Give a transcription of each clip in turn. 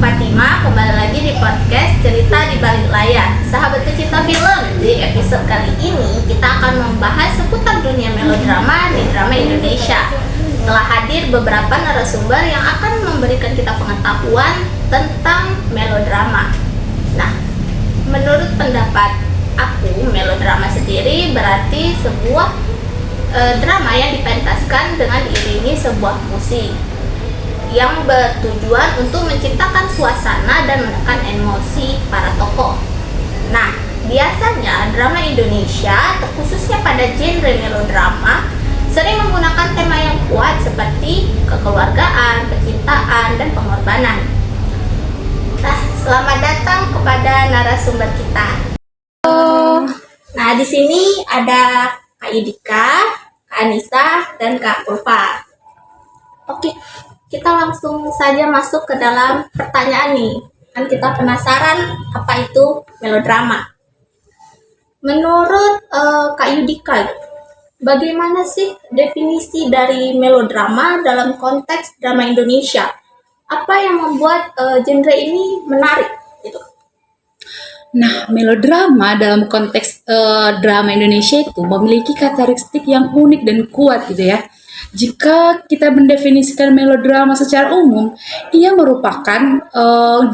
Fatima, kembali lagi di podcast Cerita di Balik Layar. Sahabat pecinta film, di episode kali ini kita akan membahas seputar dunia melodrama di drama Indonesia. Telah hadir beberapa narasumber yang akan memberikan kita pengetahuan tentang melodrama. Nah, menurut pendapat aku, melodrama sendiri berarti sebuah drama yang dipentaskan dengan diiringi sebuah musik yang bertujuan untuk menciptakan suasana dan menekan emosi para tokoh. Nah, biasanya drama Indonesia, terkhususnya pada genre melodrama, sering menggunakan tema yang kuat seperti kekeluargaan, percintaan, dan pengorbanan. Nah, selamat datang kepada narasumber kita. Nah, di sini ada Kak Yudika, Kak Anissa, dan Kak Purva. Oke, kita langsung saja masuk ke dalam pertanyaan nih. Kan kita penasaran apa itu melodrama. Menurut Kak Yudika, bagaimana sih definisi dari melodrama dalam konteks drama Indonesia? Apa yang membuat genre ini menarik? Gitu. Nah, melodrama dalam konteks drama Indonesia itu memiliki karakteristik yang unik dan kuat gitu ya. Jika kita mendefinisikan melodrama secara umum, ia merupakan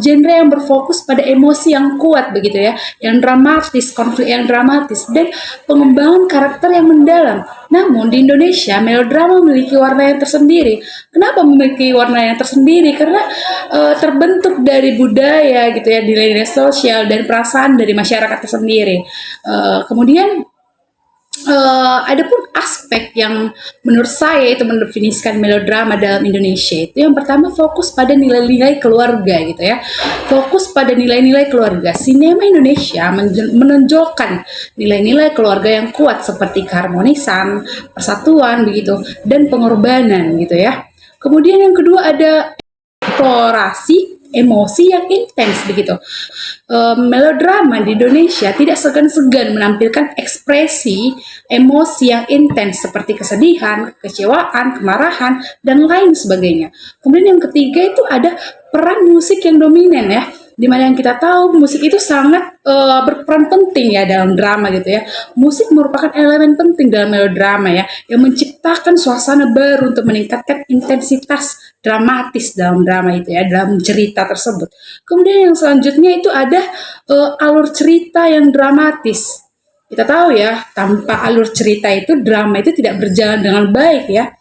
genre yang berfokus pada emosi yang kuat begitu ya, yang dramatis, konflik yang dramatis, dan pengembangan karakter yang mendalam. Namun di Indonesia, melodrama memiliki warna yang tersendiri. Kenapa memiliki warna yang tersendiri? Karena terbentuk dari budaya gitu ya, nilai-nilai sosial dan perasaan dari masyarakat tersendiri. Kemudian adapun aspek yang menurut saya itu mendefinisikan melodrama dalam Indonesia itu yang pertama fokus pada nilai-nilai keluarga gitu ya. Fokus pada nilai-nilai keluarga. Sinema Indonesia menonjolkan nilai-nilai keluarga yang kuat seperti keharmonisan, persatuan begitu dan pengorbanan gitu ya. Kemudian yang kedua ada eksplorasi emosi yang intens begitu. Melodrama di Indonesia tidak segan-segan menampilkan ekspresi emosi yang intens seperti kesedihan, kekecewaan, kemarahan, dan lain sebagainya. Kemudian yang ketiga itu ada peran musik yang dominan ya, dimana yang kita tahu musik itu sangat berperan penting ya dalam drama gitu ya. Musik merupakan elemen penting dalam melodrama ya, yang menciptakan suasana baru untuk meningkatkan intensitas dramatis dalam drama itu ya, dalam cerita tersebut. Kemudian yang selanjutnya itu ada alur cerita yang dramatis. Kita tahu ya, tanpa alur cerita itu drama itu tidak berjalan dengan baik ya.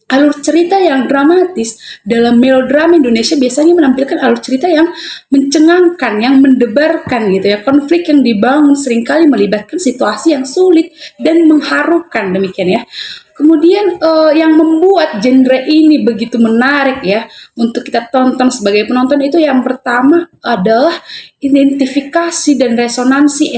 Alur cerita yang dramatis dalam melodrama Indonesia biasanya menampilkan alur cerita yang mencengangkan, yang mendebarkan gitu ya. Konflik yang dibangun seringkali melibatkan situasi yang sulit dan mengharukan demikian ya. Kemudian yang membuat genre ini begitu menarik ya untuk kita tonton sebagai penonton itu yang pertama adalah identifikasi dan resonansi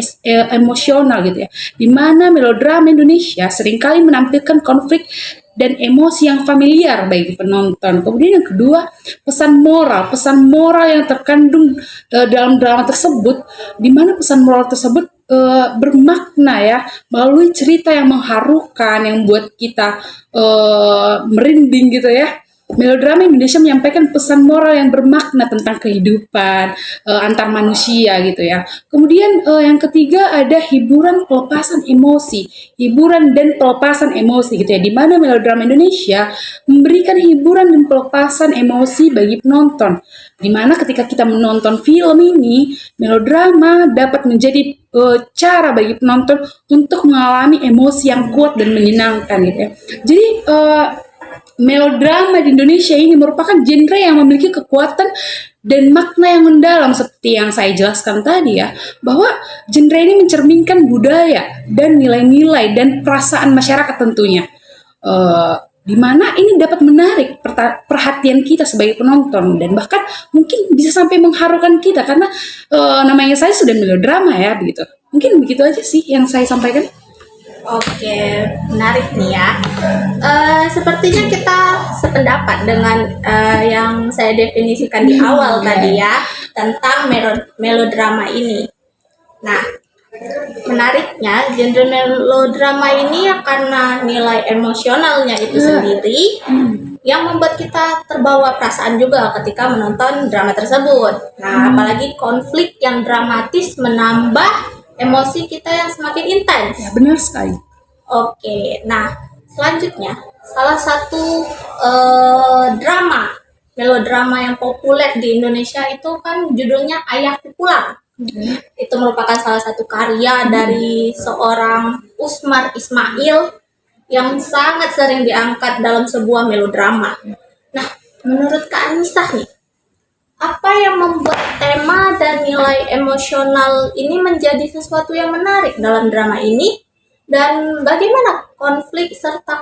emosional gitu ya. Di mana melodrama Indonesia seringkali menampilkan konflik dan emosi yang familiar bagi penonton. Kemudian yang kedua, pesan moral yang terkandung dalam drama tersebut, di mana pesan moral tersebut bermakna ya, melalui cerita yang mengharukan, yang buat kita merinding gitu ya. Melodrama Indonesia menyampaikan pesan moral yang bermakna tentang kehidupan antar manusia gitu ya. Kemudian yang ketiga ada hiburan dan pelepasan emosi gitu ya. Di mana melodrama Indonesia memberikan hiburan dan pelepasan emosi bagi penonton. Di mana ketika kita menonton film ini, melodrama dapat menjadi cara bagi penonton untuk mengalami emosi yang kuat dan menyenangkan gitu ya. Jadi melodrama di Indonesia ini merupakan genre yang memiliki kekuatan dan makna yang mendalam seperti yang saya jelaskan tadi ya, bahwa genre ini mencerminkan budaya dan nilai-nilai dan perasaan masyarakat tentunya, di mana ini dapat menarik perhatian kita sebagai penonton dan bahkan mungkin bisa sampai mengharukan kita karena namanya saya sudah melodrama ya begitu. Mungkin begitu aja sih yang saya sampaikan. Oke, menarik nih ya. Sepertinya kita sependapat dengan yang saya definisikan di awal tadi ya, tentang melodrama ini. Nah, menariknya genre melodrama ini ya karena nilai emosionalnya itu sendiri yang membuat kita terbawa perasaan juga ketika menonton drama tersebut. Nah, apalagi konflik yang dramatis menambah emosi kita yang semakin intens. Ya, benar sekali. Oke, nah selanjutnya salah satu drama melodrama yang populer di Indonesia itu kan judulnya Ayahku Pulang. Itu merupakan salah satu karya dari seorang Usmar Ismail yang sangat sering diangkat dalam sebuah melodrama. Nah, menurut Kak Anissa nih, apa yang membuat tema dan nilai emosional ini menjadi sesuatu yang menarik dalam drama ini? Dan bagaimana konflik serta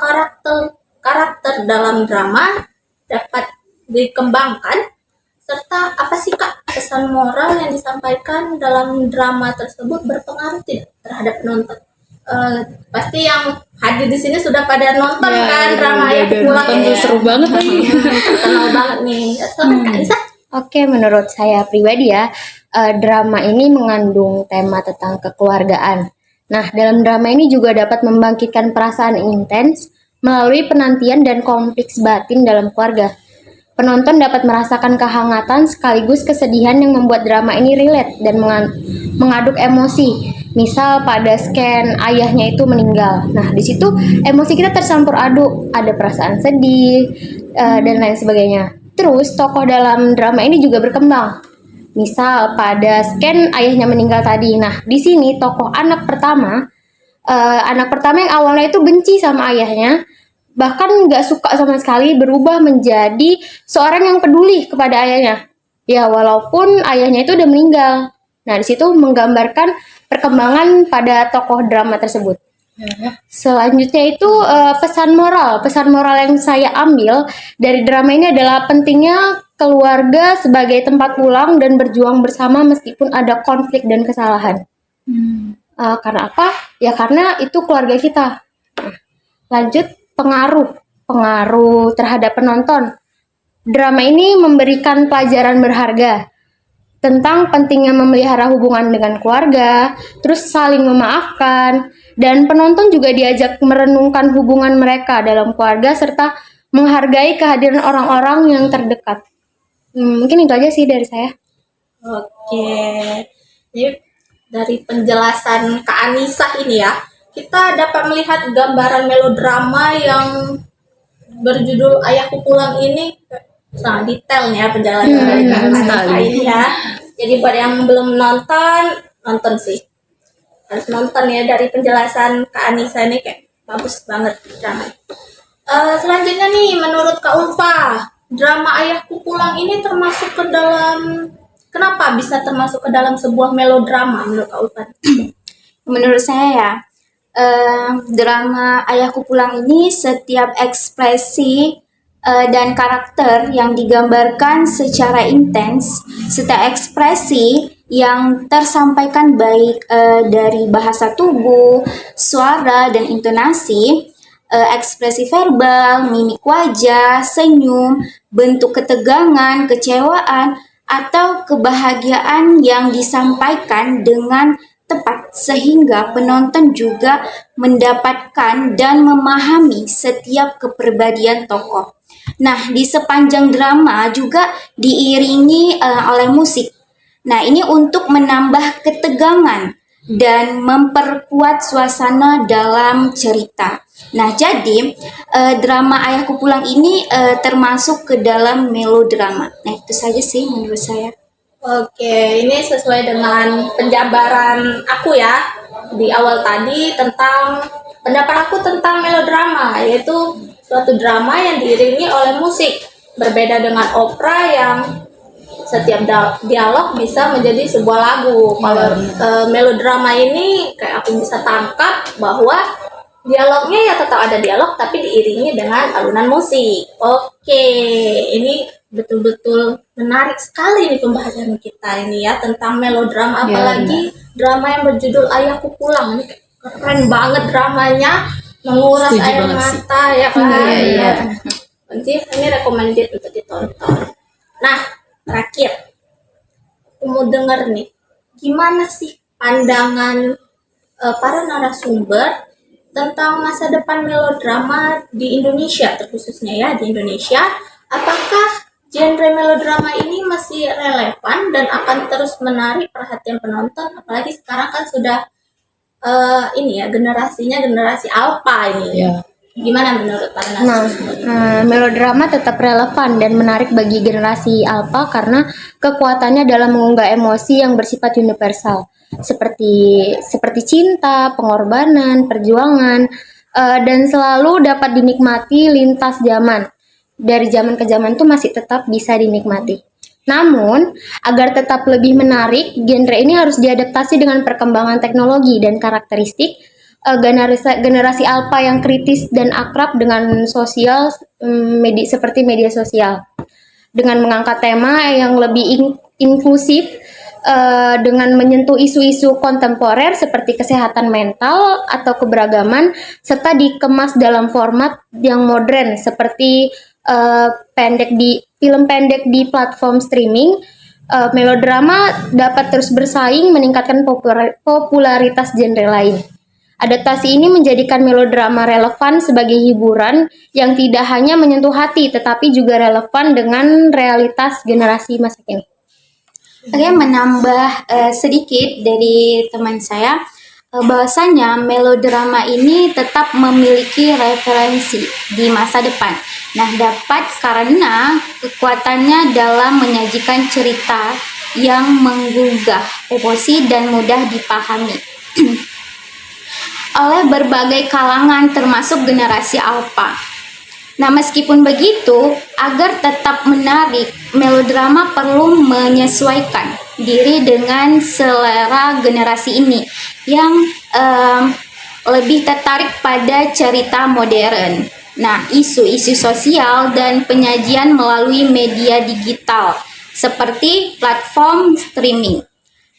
karakter dalam drama dapat dikembangkan? Serta apa sih Kak pesan moral yang disampaikan dalam drama tersebut berpengaruh tidak terhadap penonton? Pasti yang hadir di sini sudah pada nonton kan drama Ayahku Pulang ini. Seru banget lagi. Kenal banget nih. Silakan Kak Anissa. Oke, menurut saya pribadi ya, drama ini mengandung tema tentang kekeluargaan. Nah, dalam drama ini juga dapat membangkitkan perasaan intens melalui penantian dan konflik batin dalam keluarga. Penonton dapat merasakan kehangatan sekaligus kesedihan yang membuat drama ini relate dan mengaduk emosi. Misal pada scan ayahnya itu meninggal. Nah, di situ emosi kita tercampur aduk, ada perasaan sedih dan lain sebagainya. Terus tokoh dalam drama ini juga berkembang. Misal pada scan ayahnya meninggal tadi. Nah, di sini tokoh anak pertama yang awalnya itu benci sama ayahnya, bahkan nggak suka sama sekali, berubah menjadi seorang yang peduli kepada ayahnya. Ya, walaupun ayahnya itu udah meninggal. Nah, di situ menggambarkan perkembangan pada tokoh drama tersebut. Selanjutnya itu pesan moral yang saya ambil dari drama ini adalah pentingnya keluarga sebagai tempat pulang dan berjuang bersama meskipun ada konflik dan kesalahan. Karena apa? Ya karena itu keluarga kita. Lanjut, pengaruh terhadap penonton. Drama ini memberikan pelajaran berharga tentang pentingnya memelihara hubungan dengan keluarga, terus saling memaafkan, dan penonton juga diajak merenungkan hubungan mereka dalam keluarga serta menghargai kehadiran orang-orang yang terdekat. Mungkin itu aja sih dari saya. Oke, jadi dari penjelasan Kak Anissa ini ya, kita dapat melihat gambaran melodrama yang berjudul Ayahku Pulang ini sangat detail nih ya penjelasan dari Kak Anissa ini ya. Jadi buat yang belum nonton sih. Harus nonton ya, dari penjelasan Kak Anissa ini kayak bagus banget drama. Selanjutnya nih, menurut Kak Ulfa, drama Ayahku Pulang ini kenapa bisa termasuk ke dalam sebuah melodrama menurut Kak Ulfa? Menurut saya ya, drama Ayahku Pulang ini setiap ekspresi dan karakter yang digambarkan secara intens, serta ekspresi yang tersampaikan baik dari bahasa tubuh, suara, dan intonasi, ekspresi verbal, mimik wajah, senyum, bentuk ketegangan, kecewaan, atau kebahagiaan yang disampaikan dengan tepat sehingga penonton juga mendapatkan dan memahami setiap kepribadian tokoh. Nah, di sepanjang drama juga diiringi oleh musik. Nah, ini untuk menambah ketegangan dan memperkuat suasana dalam cerita. Nah, jadi drama Ayahku Pulang ini termasuk ke dalam melodrama. Nah, itu saja sih menurut saya. Oke, ini sesuai dengan penjabaran aku ya di awal tadi tentang pendapat aku tentang melodrama, yaitu suatu drama yang diiringi oleh musik. Berbeda dengan opera yang setiap dialog bisa menjadi sebuah lagu. Kalau melodrama ini kayak aku bisa tangkap bahwa dialognya ya tetap ada dialog tapi diiringi dengan alunan musik. Oke, ini betul-betul menarik sekali nih pembahasan kita ini ya tentang melodrama, apalagi drama yang berjudul Ayahku Pulang. Ini keren banget dramanya, menguras air mata ya kan. Iya. Jadi ini recommended untuk ditonton. Nah, terakhir aku mau denger nih, gimana sih pandangan para narasumber tentang masa depan melodrama di Indonesia, terkhususnya ya di Indonesia. Apakah genre melodrama ini masih relevan dan akan terus menarik perhatian penonton? Apalagi sekarang kan sudah ini ya generasinya generasi alpha ini. Ya. Gimana menurut Pak Nah, Nas? melodrama tetap relevan dan menarik bagi generasi alpha karena kekuatannya dalam mengunggah emosi yang bersifat universal, seperti cinta, pengorbanan, perjuangan, dan selalu dapat dinikmati lintas zaman. Dari zaman ke zaman tuh masih tetap bisa dinikmati. Namun, agar tetap lebih menarik, genre ini harus diadaptasi dengan perkembangan teknologi dan karakteristik generasi alpha yang kritis dan akrab dengan sosial, seperti media sosial. Dengan mengangkat tema yang lebih inklusif, dengan menyentuh isu-isu kontemporer seperti kesehatan mental atau keberagaman, serta dikemas dalam format yang modern seperti film pendek di platform streaming. Melodrama dapat terus bersaing meningkatkan popularitas genre lain. Adaptasi ini menjadikan melodrama relevan sebagai hiburan yang tidak hanya menyentuh hati, tetapi juga relevan dengan realitas generasi masa kini. Oke, menambah sedikit dari teman saya, bahwasanya melodrama ini tetap memiliki referensi di masa depan. Nah, dapat karena kekuatannya dalam menyajikan cerita yang menggugah emosi dan mudah dipahami oleh berbagai kalangan termasuk generasi alpha. Nah, meskipun begitu, agar tetap menarik, melodrama perlu menyesuaikan diri dengan selera generasi ini yang lebih tertarik pada cerita modern. Nah, isu-isu sosial dan penyajian melalui media digital seperti platform streaming.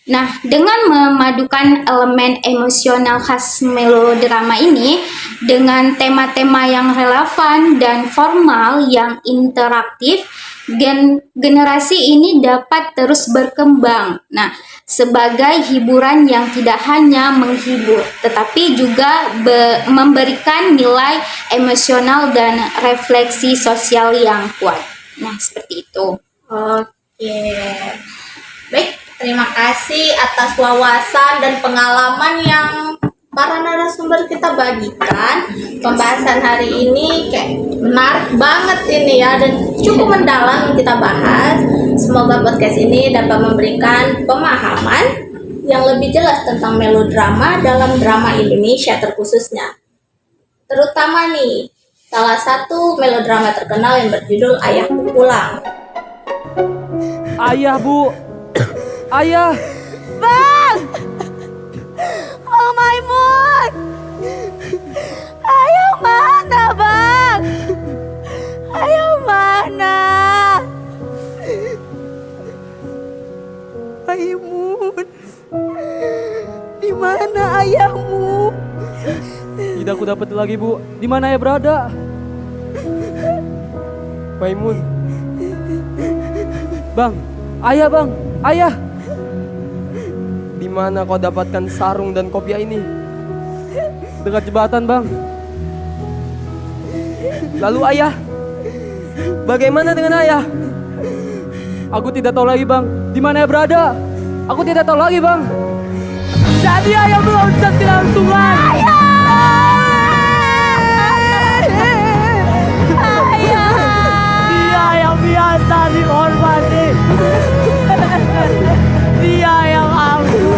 Nah, dengan memadukan elemen emosional khas melodrama ini dengan tema-tema yang relevan dan formal yang interaktif, generasi ini dapat terus berkembang. Nah, sebagai hiburan yang tidak hanya menghibur, tetapi juga memberikan nilai emosional dan refleksi sosial yang kuat. Nah, seperti itu. Oke. Baik. Terima kasih atas wawasan dan pengalaman yang para narasumber kita bagikan. Pembahasan hari ini kayak menarik banget ini ya, dan cukup mendalam kita bahas. Semoga podcast ini dapat memberikan pemahaman yang lebih jelas tentang melodrama dalam drama Indonesia terkhususnya. Terutama nih, salah satu melodrama terkenal yang berjudul Ayahku Pulang. Ayah, Bu. Ayah. Bang! Oh Maimun! Ayah mana, Bang? Ayah mana? Maimun. Di mana ayahmu? Tidak aku dapat lagi, Bu. Di mana ayah berada? Maimun. Bang, ayah, Bang. Ayah. Di mana kau dapatkan sarung dan kopiah ini? Dekat jembatan, Bang. Lalu ayah? Bagaimana dengan ayah? Aku tidak tahu lagi, Bang. Di mana ayah berada? Aku tidak tahu lagi, Bang. Jadi ayah meloncat ke dalam sungai. Ayah! Dia yang biasa dihormati. Dia yang angkuh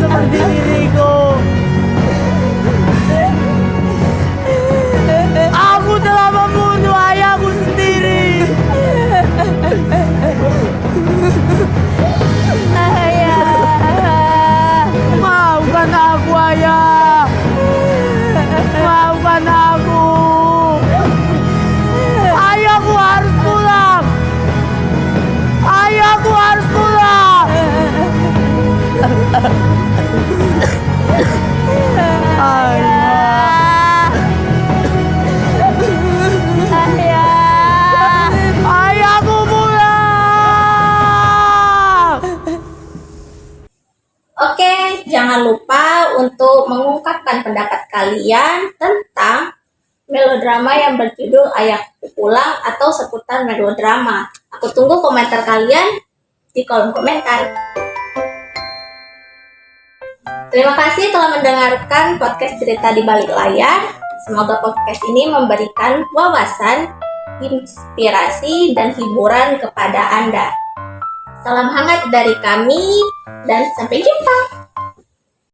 seperti diriku. Aku telah membunuh ayahku sendiri. Ayah! Mau pendapat kalian tentang melodrama yang berjudul Ayahku Pulang atau seputar melodrama. Aku tunggu komentar kalian di kolom komentar. Terima kasih telah mendengarkan podcast Cerita di Balik Layar. Semoga podcast ini memberikan wawasan, inspirasi, dan hiburan kepada Anda. Salam hangat dari kami dan sampai jumpa.